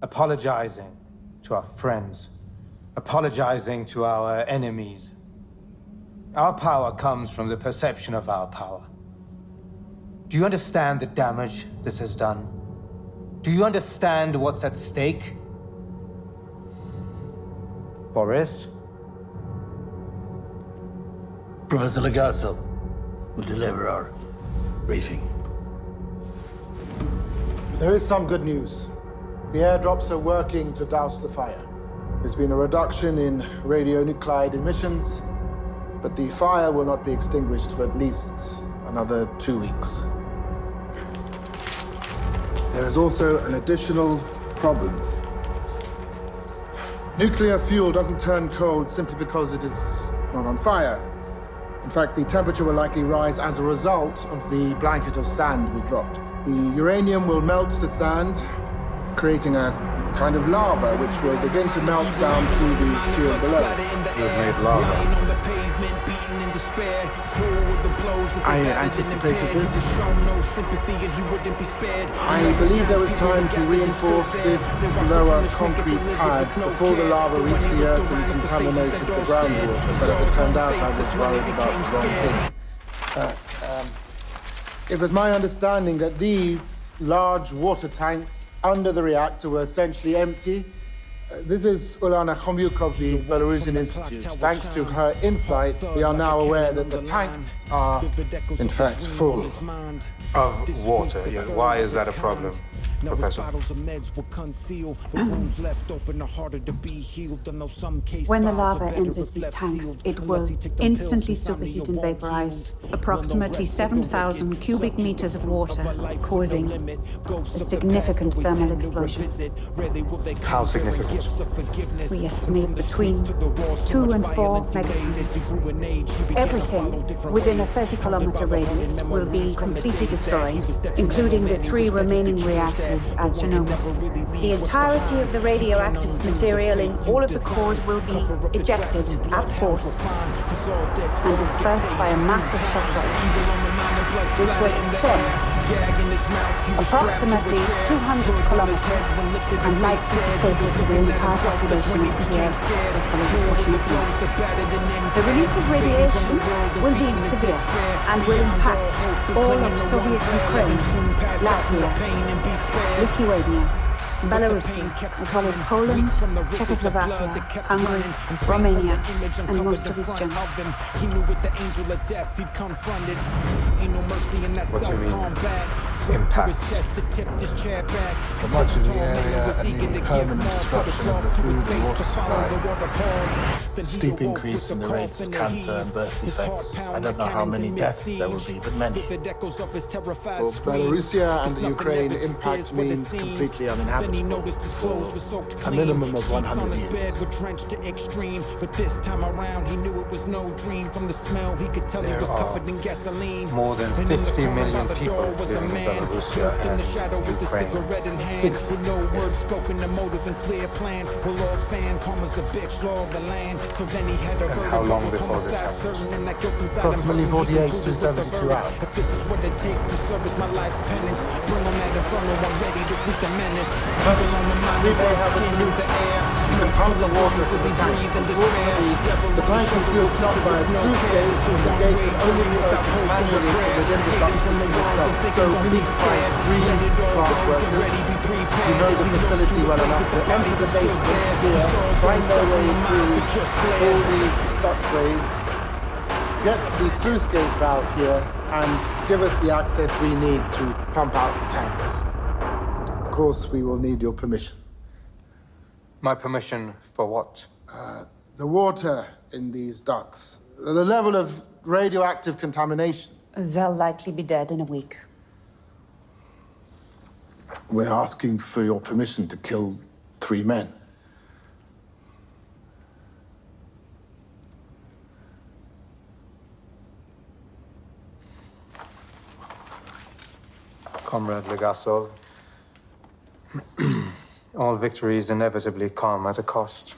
apologizing to our friends, apologizing to our enemies. Our power comes from the perception of our power. Do you understand the damage this has done? Do you understand what's at stake? Boris? Professor Legasso will deliver our briefing. There is some good news. The airdrops are working to douse the fire. There's been a reduction in radionuclide emissions, but the fire will not be extinguished for at least another 2 weeks. There is also an additional problem. Nuclear fuel doesn't turn cold simply because it is not on fire. In fact, the temperature will likely rise as a result of the blanket of sand we dropped. The uranium will melt the sand, creating a kind of lava which will begin to melt down through the shield below. You've made lava. I anticipated this. I believe there was time to reinforce this lower concrete pad before the lava reached the earth and contaminated the groundwater, but as it turned out, I was worried about the wrong thing. It was my understanding that these large water tanks under the reactor were essentially empty. This is Ulana Khomyuk of the Belarusian Institute. Thanks to her insight, we are now aware that the tanks are, in fact, full. Of water? Yeah. Why is that a problem, Professor? When the lava enters these tanks, it will instantly superheat and vaporize approximately 7,000 cubic meters of water, causing a significant thermal explosion. How significant? We estimate between 2 and 4 megatons. Everything within a 30-kilometer radius will be completely destroyed, including the 3 remaining reactors at Chernobyl. The entirety of the radioactive material in all of the cores will be ejected at force and dispersed by a massive shockwave, which will extend approximately 200 kilometers and likely be fatal to the entire population of Kiev as well as a portion of Minsk. The release of radiation will be severe and will impact all of Soviet Ukraine, Latvia, Lithuania, Belarus, as well as Poland, Czechoslovakia, Hungary, Romania, and most of East Germany. What do you mean, impact? For much of the area and the permanent disruption of the food and water supply, steep increase in the rates of cancer and birth defects. I don't know how many deaths there will be, but many. For Belarusia and the Ukraine, impact means completely uninhabitable for a minimum of 100 years. There are more than 50 million people living in Belarusia and Ukraine. 60, yes. And how long before this happens? Approximately 48 to 72 hours. We may have a solution. You can pump the water to the tanks. Unfortunately, the tanks are sealed shut by a sluice gate, and the gate can only be opened manually from within the duct system itself. So we need to find 3 plant workers who know the facility well enough to enter the basement here, find their way through all these ductways, get to the sluice gate valve here, and give us the access we need to pump out the tanks. Of course, we will need your permission. My permission for what? The water in these ducts, the level of radioactive contamination. They'll likely be dead in a week. We're asking for your permission to kill 3 men. Comrade Legasov, all victories inevitably come at a cost.